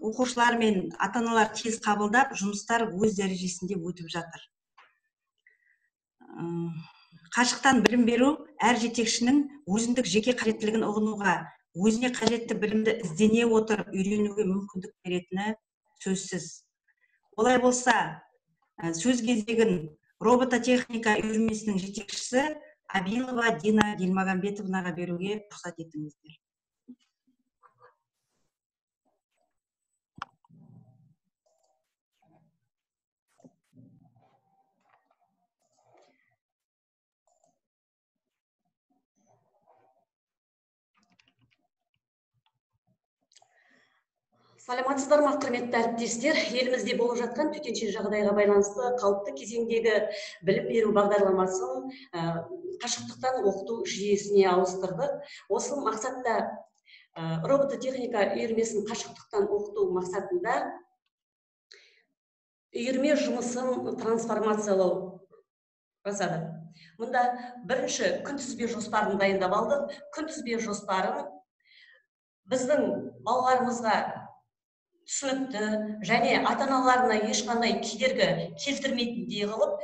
оқушылар мен ата-аналар тез қабылдап, жұмыстар өз дәрежесінде өтіп жатыр. Қашықтан білім беру әр жетекшінің өзіндік жеке қажеттілігін ұғынуға, өзіне қажетті білімді іздене отырып үйренуге мүмкіндік беретіні сөзсіз. Олай болса, сөз кезегін робототехника үйірмесінің жетекшісі Абилова Дина Елмагамбетовнаға беруге рұқсат етіңіздер. Саламатсыздар ма, құрметті әріптестер? Елімізде болып жатқан төтенше жағдайға байланысты қалыпты кезеңдегі білім беру бағдарламасын қашықтықтан оқыту жүйесіне ауыстырдық. Осы мақсатта робототехника үйірмесін қашықтықтан оқыту мақсатында үйірме жұмысын трансформациялау жасады. Мұнда бірінші күнтізбе жоспарын дайындап алдық. Күнтізбе жоспарын біздің балаларымызға түсінікті және ата-аналарына ешқандай кедергі келтірмейтіндей қылып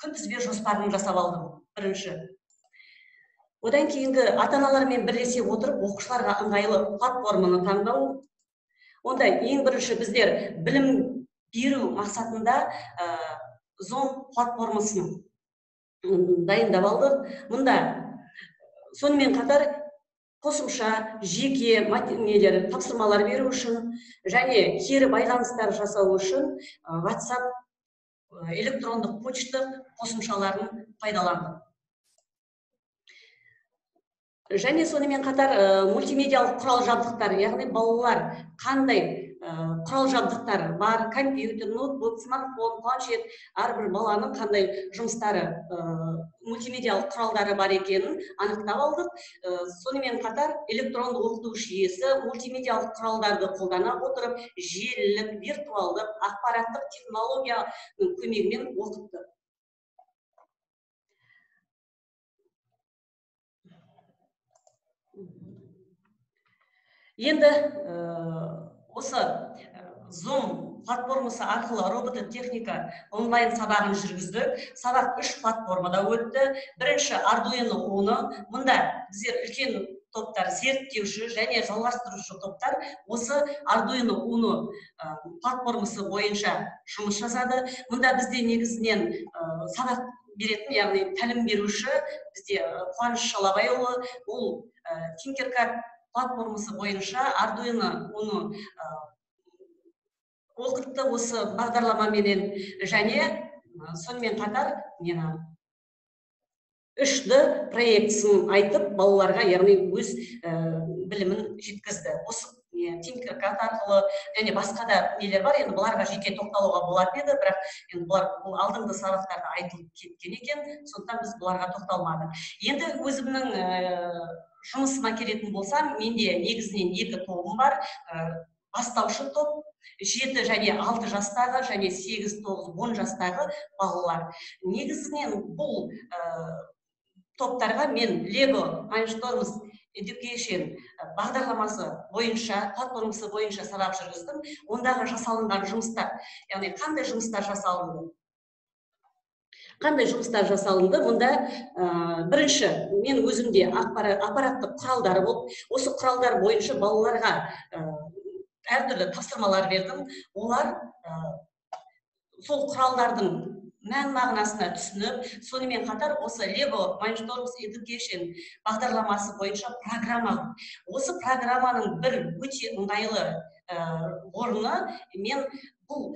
күнтізбе жоспарын жасап алдым. Бірінші. Одан кейінгі ата-аналармен бірлесе отырып оқушыларға ыңғайлы платформаны таңдау. Онда ең бірінші біздер білім беру мақсатында Zoom платформасын дайындап алдық. Мұнда сонымен қатар қосымша жеке тапсырмалар беру үшін және кері байланыстар жасау үшін WhatsApp, электрондық почта қосымшаларын пайдаландық. Және сонымен қатар мультимедиалық құрал жабдықтар, яғни балалар қандай құрал жабдықтар бар, компьютер, ноутбук, смартфон, планшет, әрбір баланың қандай жұмыстары, мультимедиалық құралдары бар екенін анықтап алдық. Сонымен қатар электрондық оқыту жүйесі мультимедиалық құралдарды қолдана отырып, желілік, виртуалдық, ақпараттық технологияның көмегімен оқытты. Енді осы Zoom платформасы арқылы робототехника онлайн сабағын жүргізді. Сабақ 3 платформада өтті. Бірінші Arduino Uno. Мұнда біздер үлкен топтар, зерттеуші және жалғастырушы топтар осы Arduino Uno платформасы бойынша жұмыс жасады. Мұнда бізде негізінен сабақ беретін, яғни тәлім беруші бізде Қуаныш Шалабайұлы, ол Tinkercad платформасы бойынша Arduino Uno оқытты осы бағдарламаменен және сонымен қатар 3D проектісін айтып балаларға, яғни өз білімін жеткізді. Осы Tinkercad арқылы және басқа да нелер бар. Енді бұларға жеке тоқталуға болатын еді, бірақ бұлар алдыңғы сабақтарда айтылып кеткен екен, сондықтан біз бұларға тоқталмадық. Енді өзімнің жұмысыма келетін болсам, менде негізінен 2 тобым бар. Бастаушы топ 7 және 6 жастағы және 8, 9, 10 жастағы балалар. Негізінен бұл топтарға мен Lego Mindstorms Education бағдарламасы бойынша, платформасы бойынша сабақ жүргіздім. Ондағы жасалынған жұмыстар, яғни қандай жұмыстар жасалынды? Қандай жұмыстар жасалынды? Мұнда бірінші мен өзімде аппараттық құралдары болып, осы құралдар бойынша балаларға әртүрлі тапсырмалар бердім. Олар сол құралдардың мән-мағынасына түсініп, сонымен қатар осы Lego Mindstorms Education бағдарламасы бойынша программа. Осы программаның бір өте ыңғайлы орны, мен бұл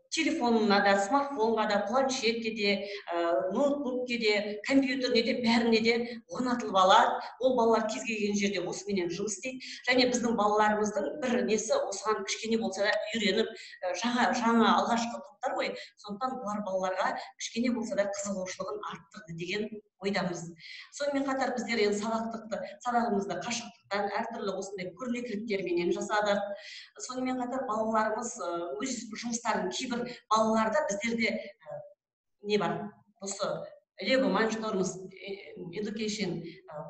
телефонына да, смартфонға да, планшетке де, ноутбукке де, компьютеріне де, бәріне де орнатылып алады. Ол балалар кез келген жерде осыменен жұмыс істейді. Және біздің балаларымыздың бір несі осыған кішкене болса да үйреніп, жаңа алғашқы топтар ғой, сондықтан бұлар балаларға кішкене болса да қызығушылығын арттырды деген ойдамыз. Сонымен қатар біздер сабағымызды қашықтықтан әртүрлі осындай көрнекіліктерменен жасадық. Сонымен қатар балаларымыз өз жұмыстарын, кейбір балаларда біздерде не бар? Осы Lego Mindstorms Education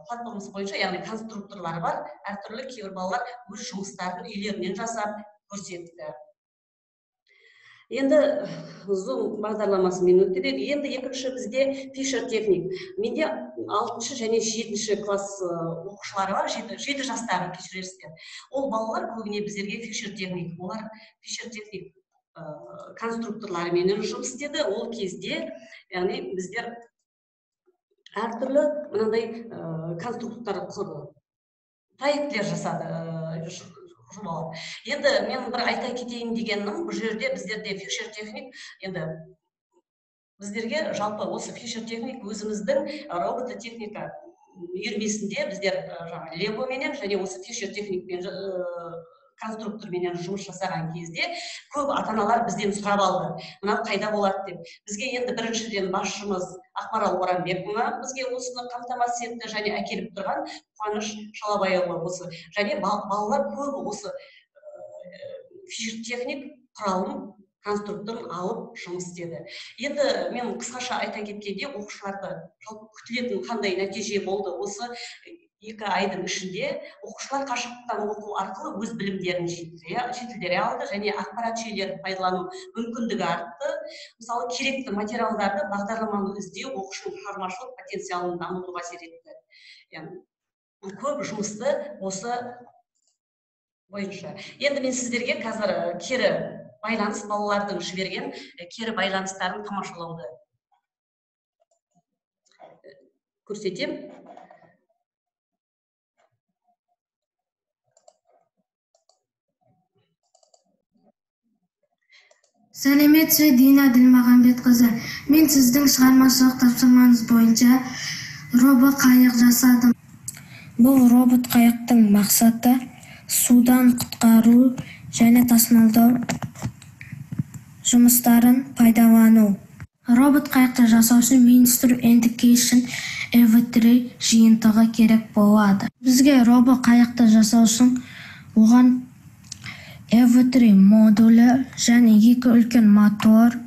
платформасы бойынша, яғни конструкторлары бар. Әртүрлі кейбір балалар өз жұмыстарын үйлерінен жасап, көрсетті. Енді Zoom бағдарламасы мен өтті. Енді екінші бізде Fisher техник. Менде 6 және 7 класс оқушылары бар, 7 жастағы, кешірерсіздер. Ол балалар көбіне біздерге Fisher техник. Олар Fisher техник конструкторларымен жұмыс істеді. Ол кезде, яғни біздер әртүрлі мынандай конструкторлар құрды, проектлер жасады, жұмалар. Енді мен бір айта кетейін дегенім, бұл жерде біздерде Fisher техник, енді біздерге жалпы осы Fisher техник өзіміздің робототехника үйірмесінде біздер Лего менен және осы Fisher техникпен конструкторменен жұмыс жасаған кезде көп ата-аналар бізден сұрап алды, мынау қайда болады деп. Бізге енді біріншіден басшымыз Ақмарал Оранбекова бізге осыны қамтамасыз етті, және әкеліп тұрған Қуаныш Шалабайұлы осы. Және балалар көбі осы Fisher техник құралын, конструкторын алып жұмыс істеді. Енді мен қысқаша айта кеткенде, оқушыларды күтілетін қандай нәтиже болды? Осы 2 айдың ішінде оқушылар қашықтан оқу арқылы өз білімдерін жетілдіре алды, және ақпарат жүйелерін пайдалану мүмкіндігі артты. Мысалы, керекті материалдарды, бағдарламаны іздеу оқушының шығармашылық потенциалын дамытуға әсер етті. Көп жұмысты осы бойынша. Енді мен сіздерге қазір кері байланыс, балалардың жіберген кері байланыстарын тамашалауды көрсетем. Сәлеметсіз, Дина Ділмағамбетқызы. Мен сіздің шығармашылық тапсырмаңыз бойынша робот қайық жасадым. Бұл робот қайықтың мақсаты судан құтқару және тасымалдау жұмыстарын пайдалану. Робот қайықты жасау үшін Ministry Education EV3 жиынтығы керек болады. Бізге робот қайықты жасау үшін оған EV3 модулі және 2 үлкен мотор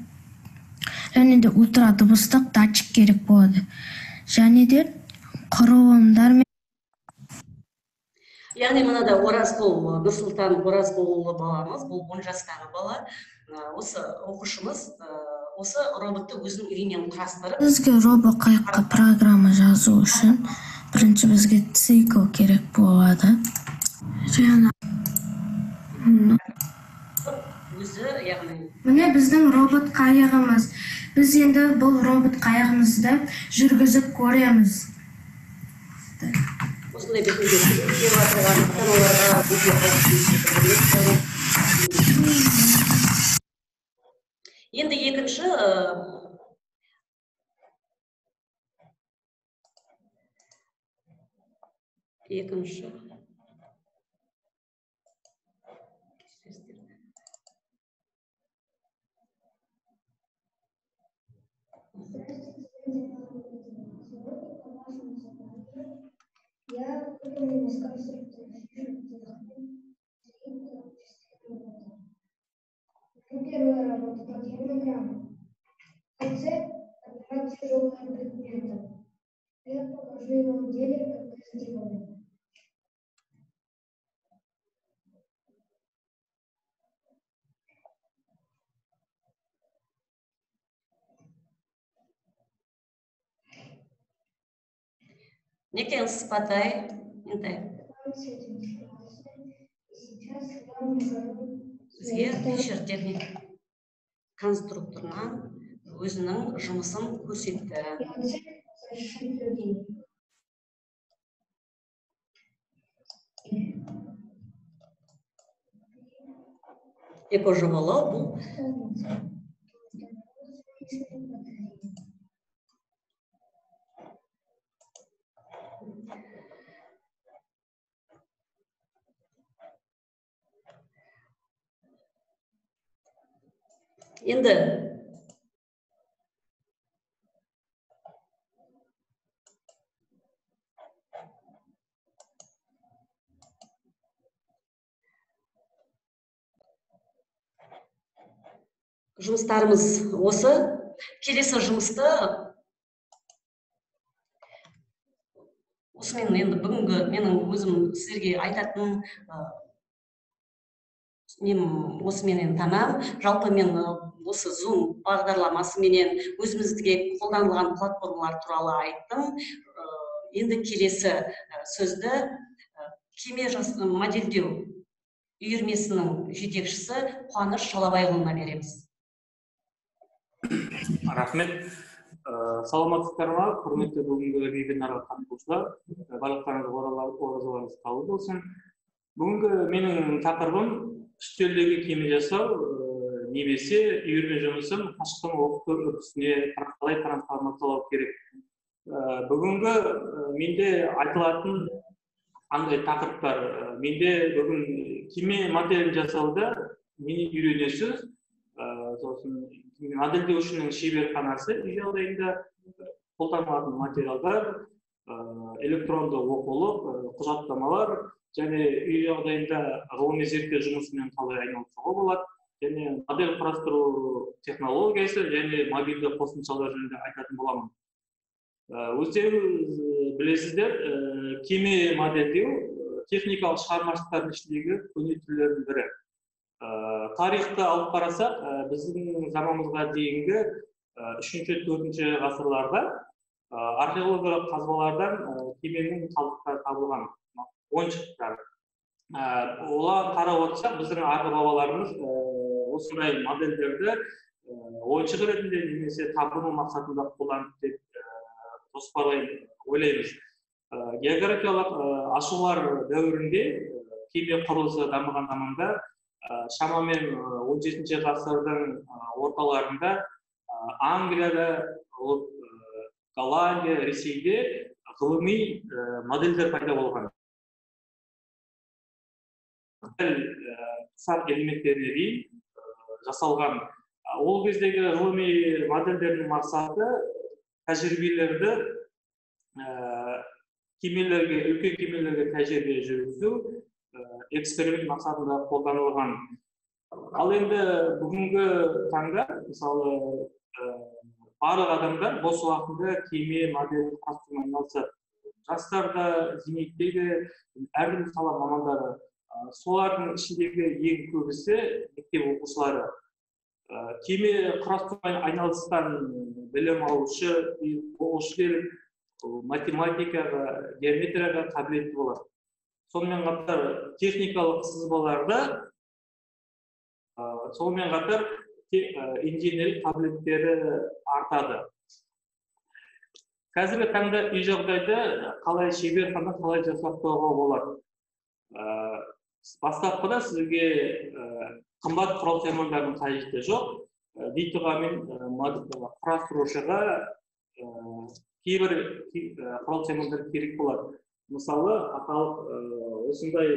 және де ультра дыбыстық датчик керек болады. Және де құрылымдар мен Яғни мынада Оразқұл, Нұрсұлтан Оразқұлұлы баламыз, бұл 10 жастағы бала. Осы оқушымыз осы роботты өзінің үйінен құрастырып. Бізге робот қайыққа программа жазу үшін бірінші бізге цикл керек болады. Міне біздің робот қайығымыз. Біз енді бұл робот қайығымызды жүргізіп көреміз. Енді екінші Я выполнила с конструкцией первая работа подъемной рамы. Цель – поднимать тяжелые предметы. Я покажу вам в деле, как это сделано. Некен сыпатай, бізге Fisher техник конструкторынан өзінің жұмысын көрсетті. Экожобалау бұл енді жұмыстарымыз осы. Келесі жұмысты осымен енді бүгінгі менің өзім сіздерге айтатын мен осыменен тамам. Жалпы мен осы Zoom бағдарламасыменен өзімізге қолданылған платформалар туралы айттым. Енді келесі сөзді кеме модельдеу үйірмесінің жетекшісі Қуаныш Шалабайұлына береміз. Рахмет. Саламатсыздар ма, құрметті бүгінгі вебинарға қатысушылар, барлықтарыңыз оразаларыңыз қабыл болсын. Бүгінгі менің тақырыбым үстелдегі кеме жасау, немесе үйірме жұмысын қашықтан оқыту үрдісіне қалай трансформациялау керек. Бүгінгі менде айтылатын андай тақырыптар, менде бүгін кеме моделін жасауда мені үйренесіз, сосын модельдеушінің шеберханасы үй жағдайында қолданылатын материалдар, электронды оқулық, құжаттамалар және үй жағдайында ғылыми зерттеу жұмысымен қалай айналысуға болады, және модель құрастыру технологиясы және мобильді қосымшалар жөнінде айтатын боламын. Өздеріңіз білесіздер, кеме модельдеу техникалық шығармашылықтардың ішіндегі көне түрлердің бірі. Тарихты алып қарасақ, біздің заманымызға дейінгі 3-4 ғасырларда археологиялық қазбалардан кеменің қалдықтары табылған, ойыншықтар. Олар қарап отырсақ, біздің арғы бабаларымыз осындай модельдерді ойыншық ретінде немесе табыну мақсатында қолданып деп ойлаймыз. Географиялық ашулар дәуірінде кеме құрылысы дамыған заманда шамамен 17 ғасырдың орталарында Англияда, Голландия, Ресейде ғылыми модельдер пайда болған. Құсақ элементтеріне дейін жасалған. Ол кездегі ғылыми модельдердің мақсаты тәжірибелерді үлкен кемелерге тәжірибе жүргізу, эксперимент мақсатында қолданылған. Ал енді бүгінгі таңда, мысалы, барлық адамдар бос уақытында кеме моделін құрастырумен айналысады. Жастар да, зейнеттегі әртүрлі сала мамандары. Солардың ішіндегі ең көбісі мектеп оқушылары. Кеме құрастырумен айналысқан білім алушы, оқушылар математикаға, геометрияға қабілетті болады. Сонымен қатар техникалық сызбаларда, сонымен қатар инженерлік қабілеттері артады. Қазіргі таңда үй жағдайда қалай шеберхана қалай жасақтауға болады. Бастапқыда сізге қымбат құрал-саймандардың қажеті жоқ. Дейтұғамен құрастырушыға кейбір құрал-саймандар керек болады. Мысалы, аталық осындай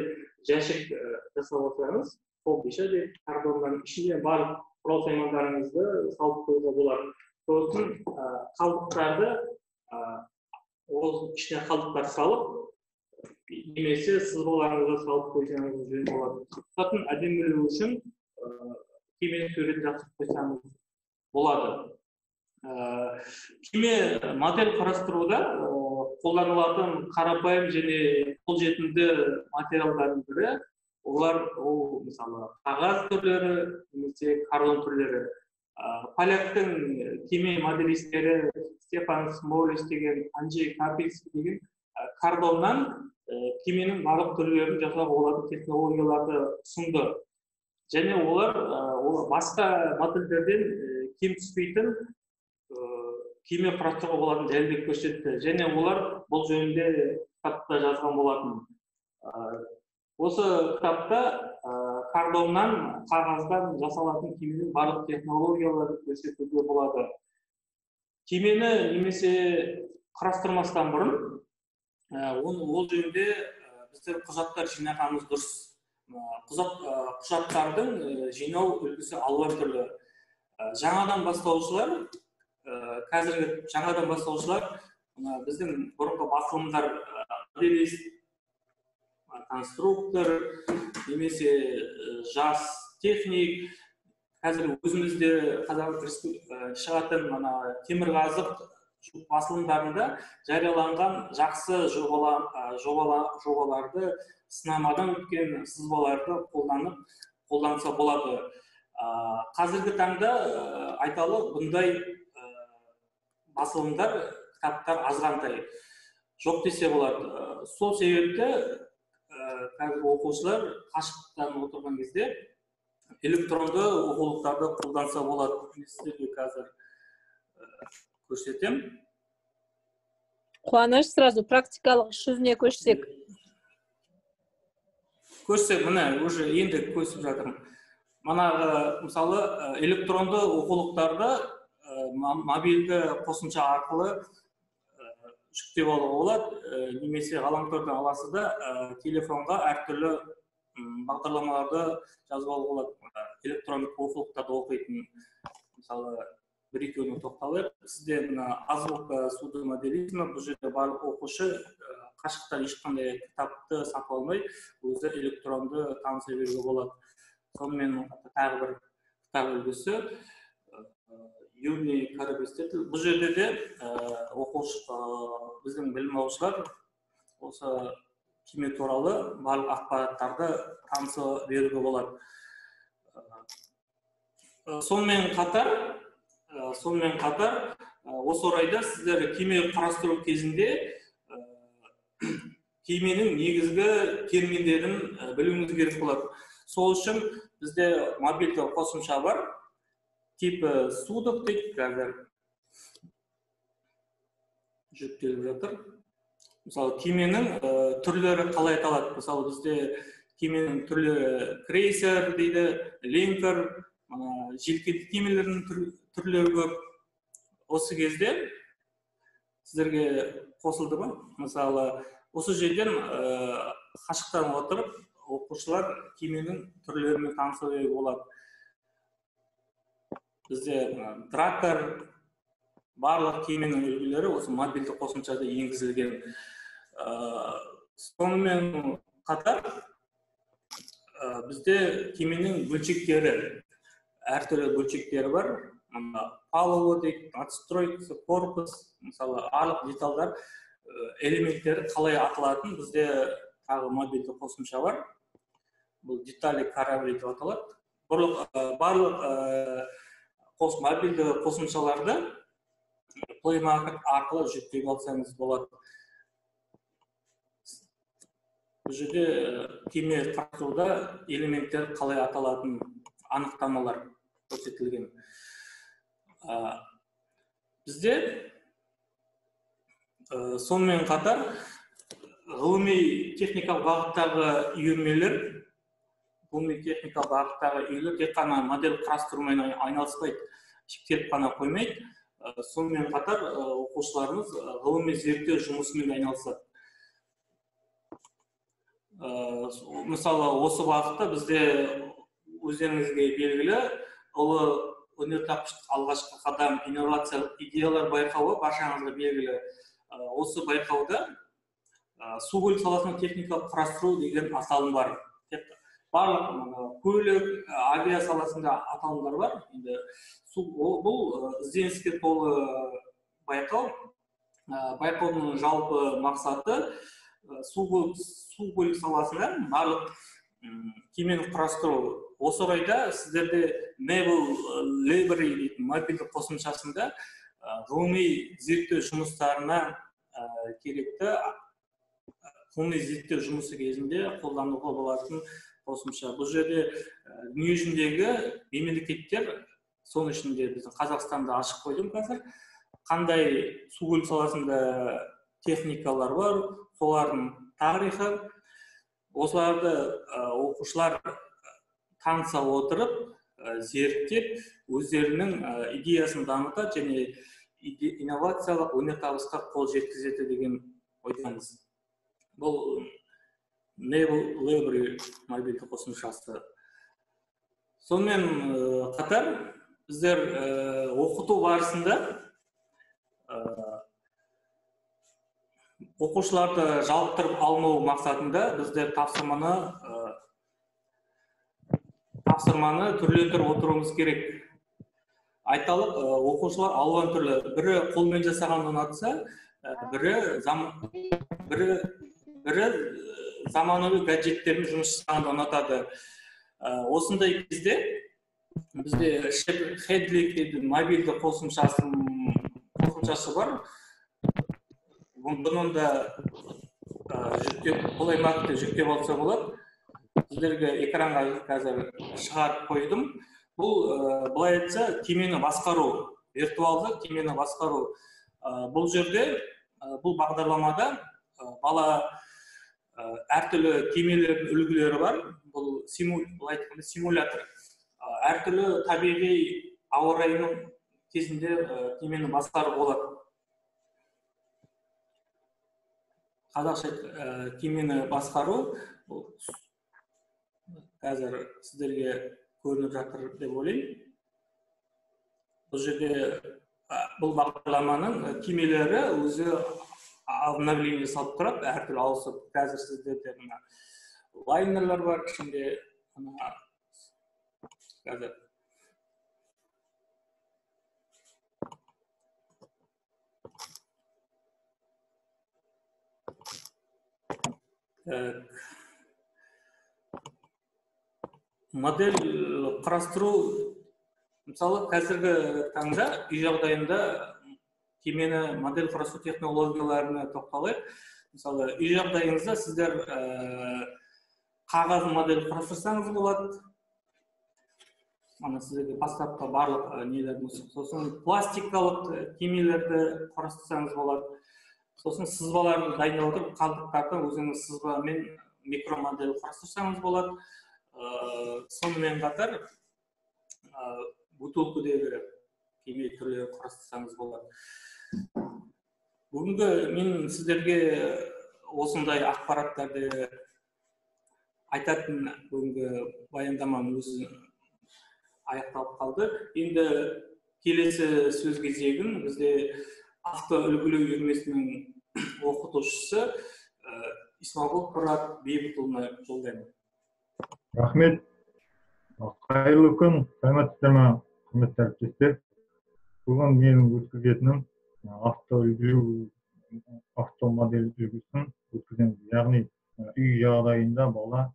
жәшік жасап отырсаңыз, сол бешеде картонның ішіне барлық құрал-саймандарыңызды салып қоюға болады. Сосын қалдықтарды ішіне қалдықтар салып, немесе сызбаларыңызды салып қойсаңыз жөн болады. Сосын әдемілеу үшін кеме суретін жасап қойсаңыз болады. Кеме модель құрастыруда қолданылатын қарапайым және қолжетімді материалдардың бірі, олар мысалы қағаз түрлері немесе картон түрлері. Поляктың кеме моделистері Стефан Смолис деген, Анджей Капельский деген картоннан кеменің барлық түрлерін жасауға болатын технологияларды ұсынды. Және олар басқа модельдерден кем түспейтін кеме құрастыруға болатын дәлелдеп көрсетті. Және олар бұл жөнінде кітапта жазған болатын. Осы кітапта картоннан, қағаздан жасалатын кеменің барлық технологияларын көрсетуге болады. Кемені немесе құрастырмастан бұрын, ол жөнінде біздер құжаттар жинағанымыз дұрыс. Құжаттардың жинау үлгісі алуан түрлі. Жаңадан бастаушылар біздің бұрынғы басылымдар моделист, конструктор, немесе жас техник, қазір өзімізде шығатын темірқазық басылымдарында жарияланған жақсы жобаларды, сынамадан өткен сызбаларды қолданып қолданса болады. Қазіргі таңда айталық бұндай басылымдар, кітаптар азғантай жоқ десе болады. Сол себепті қазір оқушылар қашықтан отырған кезде электронды оқулықтарды қолданса болады. Сіздерге қазір көрсетем. Қуаныш, сразу практикалық іс жүзіне көшсек. Көрсек, міне, уже енді көсіп жатырмын. Манағы, мысалы, электронды оқулықтарды мобильді қосымша арқылы жүктеп алуға болады, немесе ғаламтордан аласыз да телефонға әртүрлі бағдарламаларды жазып алуға болады. Электрондық оқулықтарды оқитын, мысалы, бір-екеуіне тоқталып, сізде азбука судомоделизмі, бұл жерде барлық оқушы қашықтан ешқандай кітапты сатып алмай, өзі электронды таныса беруге болады. Сонымен тағы бір кітап үлгісі Юрий Карабестетл. Бұл жерде де біздің білім алушылар осы кеме туралы барлық ақпараттарды таныса беруге болады. Сонымен қатар, осы орайда сіздер кеме қарастыру кезінде кеменің негізгі терминдерін білуіңіз керек болады. Сол үшін бізде мобильді қосымша бар. Типі судов дейді, қазір жүктеліп жатыр. Мысалы, кеменің түрлері қалай аталады? Мысалы, бізде кеменің түрлері крейсер дейді, линкер, желкенді кемелердің түрлері көп. Осы кезде сіздерге қосылды ма? Мысалы, осы жерден қашықтан отырып, оқушылар кеменің түрлерімен танысуға болады. Бізде дракар, барлық кеменің үлгілері осы мобильді қосымшада енгізілген. Сонымен қатар бізде кеменің бөлшектері, әртүрлі бөлшектері бар. Палуба дейді, надстройкасы, корпус, мысалы, барлық деталдар, элементтері қалай аталатын бізде тағы мобильді қосымша бар. Бұл детали корабли деп аталады. Барлық мобильді қосымшаларды Play Market арқылы жүктеп алсаңыз болады. Бұл жерде кеме қарастыруда элементтер қалай аталатын анықтамалар көрсетілген. Бізде сонымен қатар ғылыми техникалық бағыттағы үйірмелер, тек қана модель құрастырумен айналыспайды, шектеліп қана қоймайды. Сонымен қатар оқушыларымыз ғылыми зерттеу жұмысымен айналысады. Мысалы, осы бағытта бізде өздеріңізге белгілі ұлы өнертапқыштық алғашқы қадам инновациялық идеялар байқауы баршаңызға белгілі. Осы байқауда су көлік саласының техникалық құрастыру деген аталым бар. Барлық көлік, авиа саласында аталымдар бар. Бұл ізденіске толы байқау. Байқаудың жалпы мақсаты су көлік саласында барлық кемені құрастыру. Осы орайда сіздерде Naval Library дейтін мобильді қосымшасында ғылыми зерттеу жұмыстарына керекті ғылыми зерттеу жұмысы кезінде қолдануға болатын қосымша. Бұл жерде дүниежүзіндегі мемлекеттер, соның ішінде біздің Қазақстанда ашық қойдым қазір, қандай су көлік саласында техникалар бар, солардың тарихы, осыларды оқушылар таныса отырып, зерттеп, өздерінің идеясын дамытады және инновациялық өнертабысқа қол жеткізеді деген ойдамыз. Бұл Naval Library мобильді қосымшасы. Сонымен қатар біздер оқыту барысында оқушыларды жалықтырып алмау мақсатында біздер тапсырманы түрлендіріп отыруымыз керек. Айталық, оқушылар алуан түрлі. Бірі қолмен жасағанды ұнатса, бірі заманауи гаджеттермен жұмыс жасағанды ұнатады. Осындай кезде бізде Headlink дейді мобильді қосымшасы бар. Бұны да бұл аймақты жүктеп алса болады. Сіздерге экранға қазір шығарып қойдым. Былай айтса, кемені басқару, виртуалды кемені басқару. Бұл жерде, бұл бағдарламада бала әртүрлі кемелердің үлгілері бар. Бұл симулятор. Әртүрлі табиғи ауа райының кезінде кемені басқару болады. Қазақша кемені басқару қазір сіздерге көрініп жатыр деп ойлаймын. Бұл жерде бұл бағдарламаның кемелері өзі обновление салып тұрады, әртүрлі ауысып. Қазір сіздерде лайнерлер бар, ішінде қазір модель құрастыру, мысалы қазіргі таңда үй жағдайында кемені модель құрастыру технологияларына тоқталайық. Мысалы үй жағдайыңызда сіздер қағаз модель құрастырсаңыз болады. Сіздерге бастапқы барлық нелерді, сосын пластикалық кемелерді құрастырсаңыз болады. Сосын сызбаларды дайындап отырып, қалдықтарды өзіңіз сызбамен микромодель құрастырсаңыз болады. Сонымен қатар бутылкідегі кеме түрлері құрастырсаңыз болады. Бүгінгі мен сіздерге осындай ақпараттарды айтатын бүгінгі баяндамам өзі аяқталып қалды. Енді келесі сөз кезегін бізде автоүлгілеу үйірмесінің оқытушысы Исмағұл Мұрат Бейбітұлына жолдаймын. Рахмет. Қайырлы күн, саламатсыздар ма, құрметті әріптестер. Бүгін менің өткізетінім автоүлгілеу автомодель үлгісін өткіземіз. Яғни үй жағдайында бала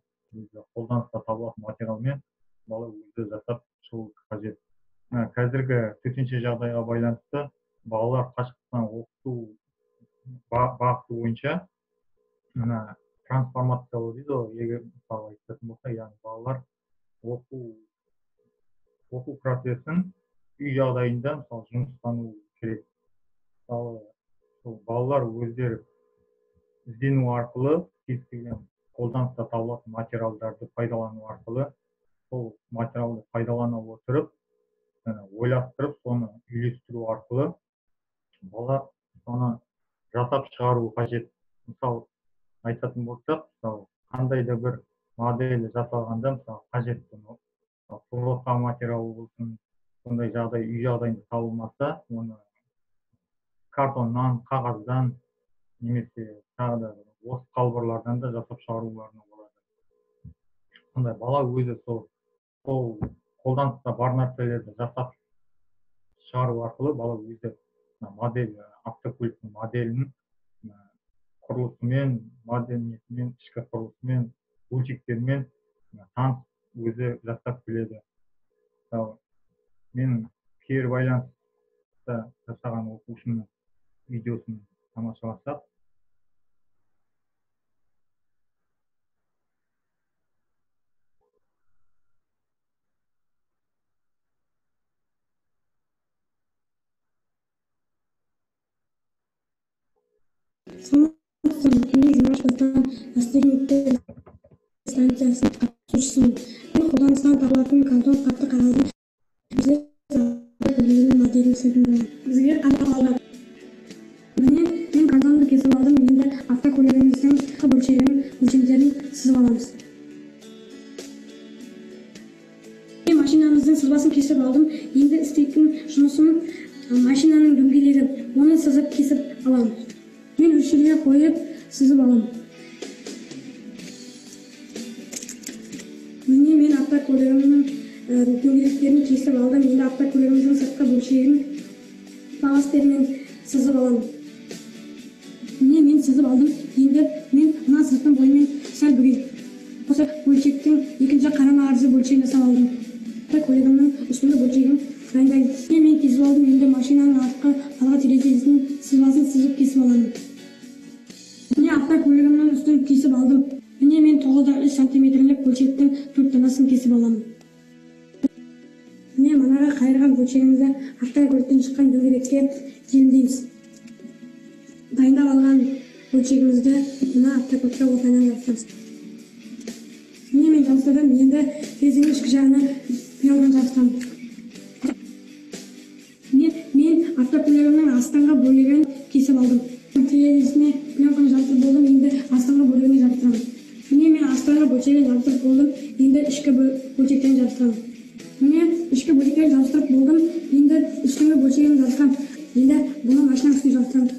қолданысқа табылатын материалмен бала өзі жасап шығу қажет. Қазіргі төтенше жағдайға байланысты балалар қашықтан оқыту бағыты бойынша трансформациялау дейді ғой, егер мысалы айтатын болса, яғни балалар оқу процесін үй жағдайында мысалы жұмыстану керек. Мысалы балалар өздері іздену арқылы кез келген қолданыста табылатын материалдарды пайдалану арқылы сол материалды пайдалана отырып, ойластырып, соны үйлестіру арқылы бала соны жасап шығару қажет. Мысалы айтатын болсақ, қандай да бір модель жасалғанда, мысалы қажетті құрылысқа материалы болсын, сондай жағдай үй жағдайында табылмаса, оны картоннан, қағаздан немесе тағы да осы қалбырлардан да жасап шығаруларына болады. Сондай бала өзі сол қолданыста бар нәрселерді жасап шығару арқылы бала өзі модель, автокөліктің моделінің құрылысымен, мәдениетімен, ішкі құрылысымен, бөлшектермен таныс өзі жасап біледі. Мен кері байланыста жасаған оқушының видеосын тамашаласақ, станциясының қатысушысымын. Мен қолданыстан табылатын картон қатты қағаздың бізде бөлігінің моделін істейтін боламын. Бізге қандай қалады? Міне, мен картонды кесіп алдым, енді автокөлігіміздің өлшемдерін сызып аламыз. Мен машинамыздың сызбасын кесіп алдым, енді істейтін жұмысым машинаның дөңгелегін, оны сызып кесіп аламын. Мен өлшемге қойып сызып аламын. Міне мен автокөлігімнің дөңгелектерін кесіп алдым. Енді автокөлігіміздің сыртқы бөлшегін фалостермен сызып аламын. Міне мен сызып алдым. Енді мен мына сыртын бойымен сәл бүгейін. Осы бөлшектің екінші қарама қарсы бөлшегі бөлшек жасап алдым. Көлігімнің үстіңгі бөлшегін дайындаймын. Мен кесіп алдым, енді машинаның артқы алға терезесінің сызбасын сызып кесіп аламын. Міне автокөлігімнің үстін кесіп алдым. Міне мен 9-3 сантиметрлік бөлшектің 4 данасын кесіп аламын. Міне манаға қайырған бөлшегімізді автокөліктен шыққан дөңгелекке желімдейміз. Дайындап алған бөлшегімізді мына автокөлікке ортайынан жабыстырамыз. Міне мен жабыстырдым, енді терезенің ішкі жағына пленканы жабыстырамын. Мен автокөлігімнің астыңғы бөлігін кесіп алдым. Терезесіне пленканы жабыстырып болдым, енді астыңғы бөлігіне жабыстырамын. Міне мен астыңғы бөлшегін жабыстырып болдым, енді ішкі бөлшектен жабыстырамын. Міне ішкі бөлшектен жабыстырып болдым, енді үстіңгі бөлшегін жабыстырамын. Енді бұны машина үстіне жабыстырамын.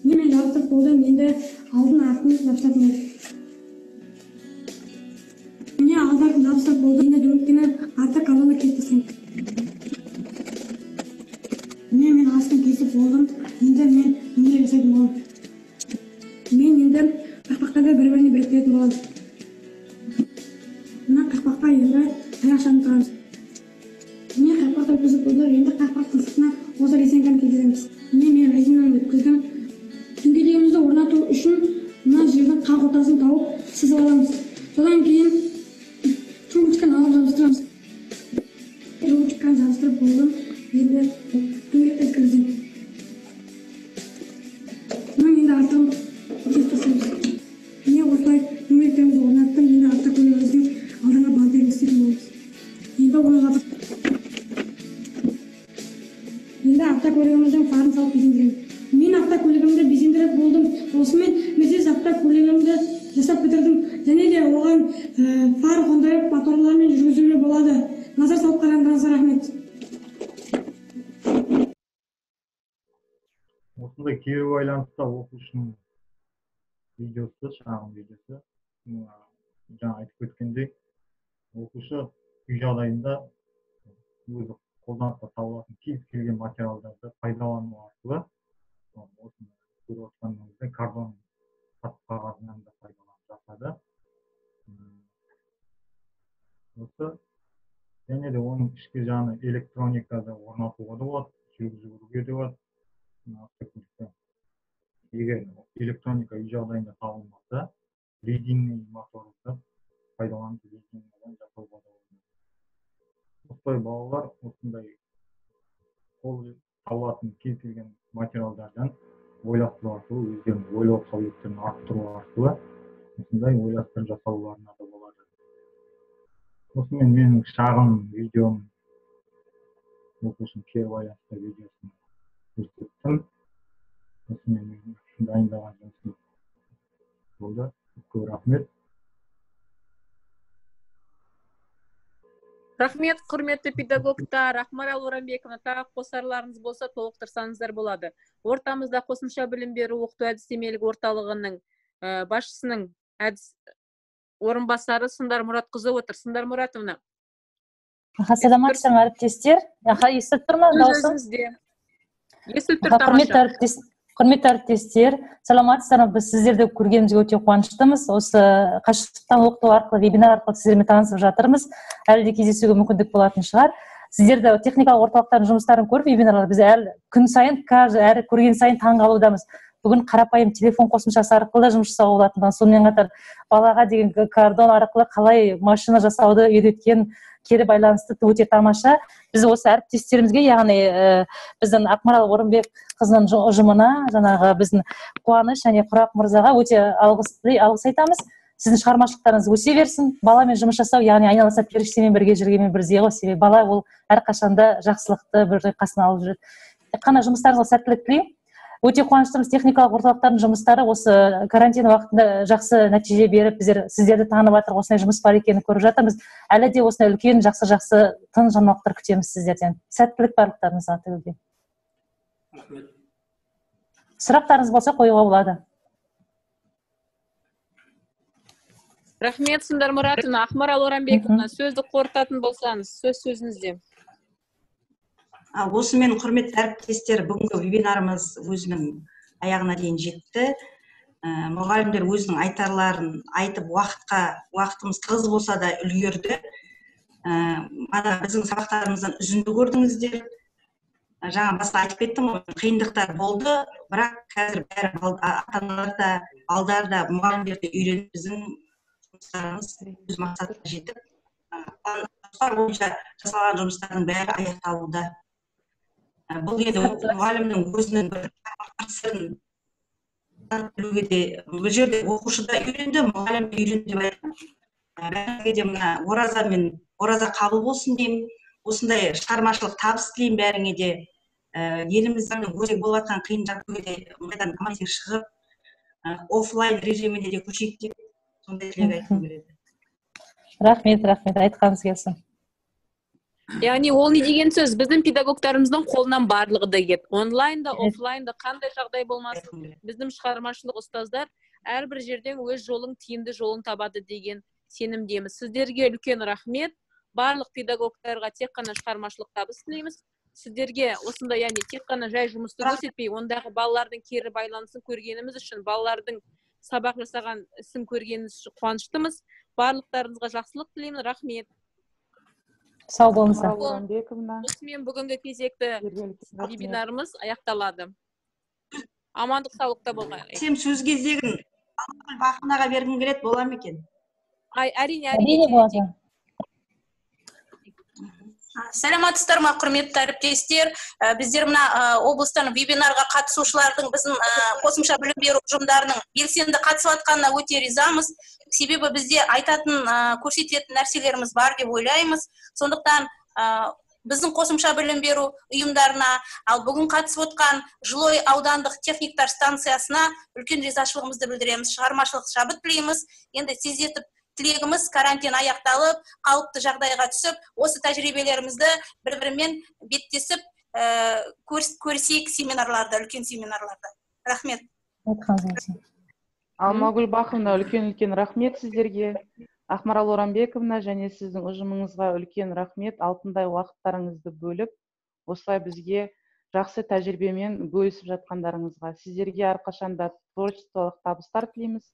Міне мен жабыстырып болдым, енді алдын артын жабыстырып болдым. Міне алдын жабыстырып болдым, енді дөңгелектен арты қаланы кесіп тастаймын. Міне мен астын кесіп болдым, енді мен дөңгелек жасайтын боламын. Мен енді қақпақтарды бір-біріне біріктіретін боламын. Мына қақпаққа енді аяқшаны тұрамыз. Міне қақпақты өткізіп болдық, енді қақпақтың сыртына осы резинканы кигіземіз. Міне мен резинканы өткіздім. Дөңгелегімізді орнату үшін мына жердің қақ ортасын тауып сызып аламыз. Содан кейін трубочканы алып жабыстырамыз. Трубочканы жабыстырып болдым, енді дөңгелекті кіргіземін. Мына енді артын кесіп тастаймыз. Міне осылай дөңгелектерімізді орнаттым, енді автокөлігіміздің алдыңғы бантерін істейтін боламыз. Енді оны жабыстырып. Енді автокөлігіміздің фарын салып безендіремін. Мен автокөлігімді безендіріп болдым. Осымен Мерседес автокөлігімді жасап бітірдім. Және де оған фар қондырып моторлармен жүргізуге болады. Назар салып қарағандарыңызға рахмет. Осындай кері байланыста оқушының видеосы, шағын видеосы. Жаңа айтып өткендей, оқушы үй жағдайында өзі қолданысқа табылатын кез келген материалдарды пайдалану арқылы осыны көріп отқаныңыздай картон қағазынан да пайдаланып жасады. Осы және де оның ішкі жағына электроникада орнатуға да болады, жүргізуге де болады. Егер электроника үй жағдайында табылмаса, резинный моторды пайдаланып резинадан жасауға да болады. Осылай балалар осындай қол табылатын кез келген материалдардан ойластыру арқылы, өздерінің ойлау қабілеттерін арттыру арқылы осындай ойластырып жасауларына да болады. Осымен менің шағын видеом оқушының кері байланысты видеосын көрсеттім. Осымен мен дайындаған жұмысым болды. Көп рахмет. Рахмет, құрметті педагогтар. Ақмарал Орамбековна, тағы қосарларыңыз болса толықтырсаңыздар болады. Ортамызда қосымша білім беру оқыту әдістемелік орталығының басшысының орынбасары Сындар Мұратқызы отыр. Сындар Мұратовна. Саламатсың әріптестер. Естіліп тұр ма даусым? Естіліп тұр, тамаша. Құрметті әріптестер, саламатсыздар ма? Біз сіздерді көргенімізге өте қуаныштымыз. Осы қашықтықтан оқыту арқылы, вебинар арқылы сіздермен танысып жатырмыз. Әлі де кездесуге мүмкіндік болатын шығар. Сіздерді техникалық орталықтардың жұмыстарын көріп, вебинарлар біз күн сайын, әрі көрген сайын таңғалудамыз. Бүгін қарапайым телефон қосымшасы арқылы жұмыс жасауға болатындығын, сонымен қатар балаға деген кардон арқылы қалай машина жасауды үйреткен кері байланысты өте тамаша. Біз осы әріптестерімізге, яғни біздің Ақмарал Орынбек қызының ұжымына, жаңағы біздің Қуаныш және Құрақ мырзаға өте алғыс айтамыз. Сіздің шығармашылықтарыңыз өсе берсін. Баламен жұмыс жасау, яғни айналаса періштемен бірге жүргенмен бірдей ғой. Себебі бала ол әрқашанда жақсылықты бір қасына алып жүреді. Тек қана жұмыстарыңызға сәттілік тілеймін. Өте қуаныштымыз, техникалық орталықтардың жұмыстары осы карантин уақытында жақсы нәтиже беріп, біздер сіздерді танып жатыр, осындай жұмыс бар екенін көріп жатырмыз. Әлі де осындай үлкен жақсы тың жаңалықтар күтеміз сіздерден. Сәттілік барлықтарыңызға тілеймін. Сұрақтарыңыз болса қоюға болады. Рахмет, Сындар Мұратовна. Ақмарал Орамбековна, сөзді қорытатын болсаңыз, сөзіңізде. Осымен құрметті әріптестер, бүгінгі вебинарымыз өзінің аяғына дейін жетті. Мұғалімдер өзінің айтарларын айтып, уақытымыз тығыз болса да үлгерді. Ана біздің сабақтарымыздан үзінді көрдіңіздер. Жаңа баста айтып кеттім ғой, қиындықтар болды, бірақ қазір бәрі ата-аналар да, балдар да, мұғалімдер де үйреніп біздің жұмыстарымыз өз мақсатына жетіп, жоспар бойынша жасалған жұмыстардың бәрі аяқталуда. Бұл енді мұғалімнің өзінің бір сырын білуге де, бұл жерде оқушы да үйренді, мұғалім де үйренді деп айтамын. Бәріңізге де мына ораза қабыл болсын деймін. Осындай шығармашылық табыс тілеймін бәріңе де. Еліміздің өзек болып жатқан қиын жағдайда майдан аман-есен шығып, офлайн режимінде де көшейік деп сондай тілек айтқым келеді. Рахмет, айтқаныңыз келсін. Яғни ол не деген сөз? Біздің педагогтарымыздың қолынан барлығы да келеді. Онлайнда, офлайнда қандай жағдай болмасын, біздің шығармашылық ұстаздар әрбір жерден өз жолын, тиімді жолын табады деген сенімдеміз. Сіздерге үлкен рахмет. Барлық педагогтарға тек қана шығармашылық табыс тілейміз. Сіздерге осында, яғни тек қана жай жұмысты көрсетпей, ондағы балалардың кері байланысын көргеніміз үшін, балалардың сабақ жасаған ісін көргеніміз үшін қуаныштымыз. Барлықтарыңызға жақсылық тілеймін. Рахмет. Сау болыңыздар. Осымен бүгінгі кезекті вебинарымыз аяқталады. Амандық, саулықта болғайық. Сен сөз кезегін Бақынаға бергім келеді, бола ма екен? Әрине болады. Саламатсыздар ма, құрметті әріптестер. Біздер мына облыстан вебинарға қатысушылардың біздің қосымша білім беру ұжымдарының белсенді қатысып жатқанына өте ризамыз. Себебі бізде айтатын, көрсететін нәрселеріміз бар деп ойлаймыз. Сондықтан біздің қосымша білім беру ұйымдарына, ал бүгін қатысып отқан Жылой аудандық техниктар станциясына үлкен ризашылығымызды білдіреміз. Шығармашылық шабыт тілейміз. Енді тездетіп тілегіміз карантин аяқталып, қалыпты жағдайға түсіп, осы тәжірибелерімізді бір-бірімен беттесіп көрсек семинарларда, үлкен семинарларда. Рахмет. Алмагүл Бақовна, үлкен рахмет сіздерге. Ақмарал Орамбековна, және сіздің ұжымыңызға үлкен рахмет. Алтындай уақыттарыңызды бөліп, осылай бізге жақсы тәжірибемен бөлісіп жатқандарыңызға. Сіздерге әрқашанда творчестволық табыстар тілейміз.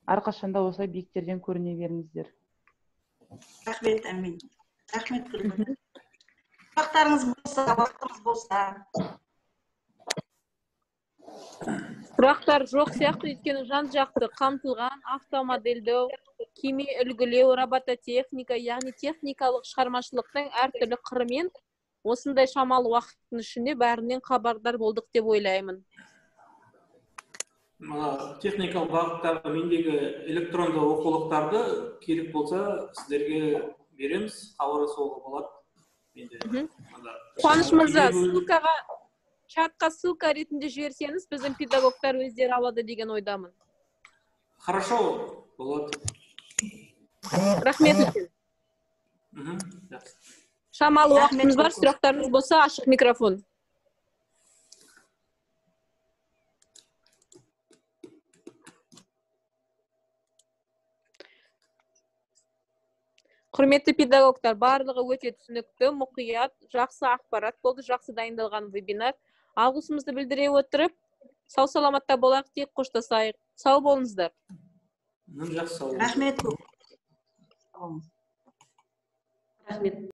Әрқашанда осылай биіктерден көріне беріңіздер. Рахмет, әмин. Рахмет, Гүлбану. Сұрақтарыңыз болса, уақытымыз болса. Сұрақтар жоқ сияқты, өйткені жан-жақты қамтылған автомодельдеу, кеме үлгілеу, робототехника, яғни техникалық шығармашылықтың әртүрлі қырымен осындай шамалы уақыттың ішінде бәрінен хабардар болдық деп ойлаймын. Техникалық бағыттағы мендегі электронды оқулықтарды керек болса сіздерге береміз, хабарласуға болады. Қуаныш мырза, чатқа ссылка ретінде жіберсеңіз, біздің педагогтар өздері алады деген ойдамын. Хорошо, болады. Рахмет үлкен. Шамалы уақытымыз бар, сұрақтарыңыз болса, ашық микрофон. Құрметті педагогтар, барлығы өте түсінікті, мұқият, жақсы ақпарат болды, жақсы дайындалған вебинар. Алғысымызды білдіре отырып, сау саламатта болайық, тек қоштасайық. Сау болыңыздар. Жақсы сау. Рахмет. Рахмет.